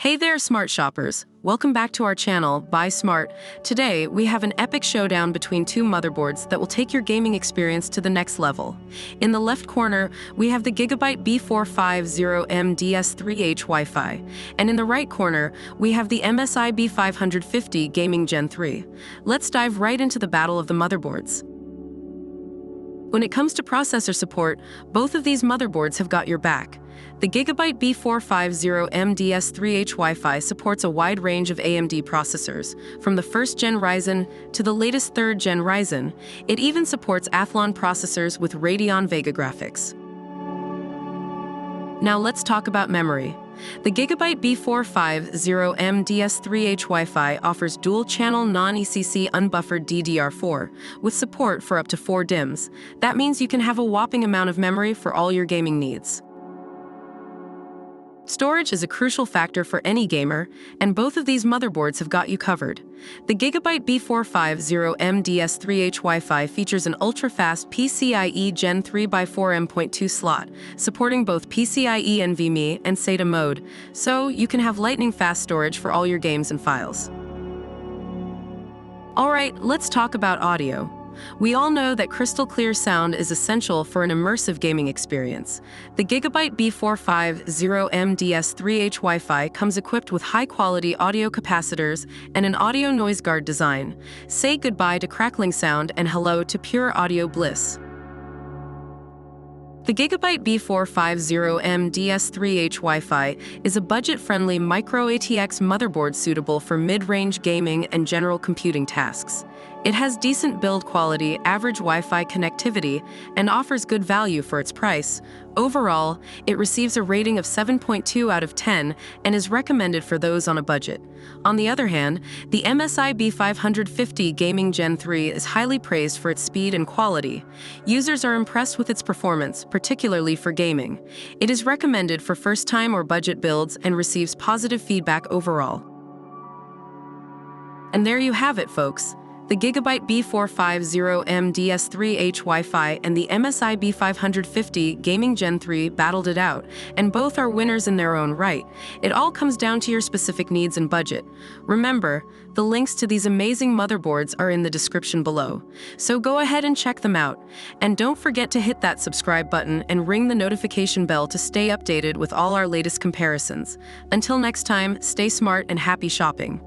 Hey there, smart shoppers. Welcome back to our channel, Buy Smart. Today, we have an epic showdown between two motherboards that will take your gaming experience to the next level. In the left corner, we have the Gigabyte B450M DS3H Wi-Fi, and in the right corner, we have the MSI B550 Gaming Gen 3. Let's dive right into the battle of the motherboards. When it comes to processor support, both of these motherboards have got your back. The Gigabyte B450M DS3H Wi-Fi supports a wide range of AMD processors, from the 1st Gen Ryzen to the latest 3rd Gen Ryzen. It even supports Athlon processors with Radeon Vega graphics. Now let's talk about memory. The Gigabyte B450M DS3H Wi-Fi offers dual-channel non-ECC unbuffered DDR4 with support for up to 4 DIMMs. That means you can have a whopping amount of memory for all your gaming needs. Storage is a crucial factor for any gamer, and both of these motherboards have got you covered. The Gigabyte B450M DS3H Wi-Fi features an ultra-fast PCIe Gen3 x 4M.2 slot, supporting both PCIe NVMe and SATA mode, so you can have lightning-fast storage for all your games and files. Alright, let's talk about audio. We all know that crystal-clear sound is essential for an immersive gaming experience. The Gigabyte B450M DS3H Wi-Fi comes equipped with high-quality audio capacitors and an audio noise guard design. Say goodbye to crackling sound and hello to pure audio bliss. The Gigabyte B450M DS3H Wi-Fi is a budget-friendly micro-ATX motherboard suitable for mid-range gaming and general computing tasks. It has decent build quality, average Wi-Fi connectivity, and offers good value for its price. Overall, it receives a rating of 7.2 out of 10 and is recommended for those on a budget. On the other hand, the MSI B550 Gaming Gen 3 is highly praised for its speed and quality. Users are impressed with its performance, particularly for gaming. It is recommended for first-time or budget builds and receives positive feedback overall. And there you have it, folks. The Gigabyte B450M DS3H Wi-Fi and the MSI B550 Gaming Gen 3 battled it out, and both are winners in their own right. It all comes down to your specific needs and budget. Remember, the links to these amazing motherboards are in the description below, so go ahead and check them out. And don't forget to hit that subscribe button and ring the notification bell to stay updated with all our latest comparisons. Until next time, stay smart and happy shopping.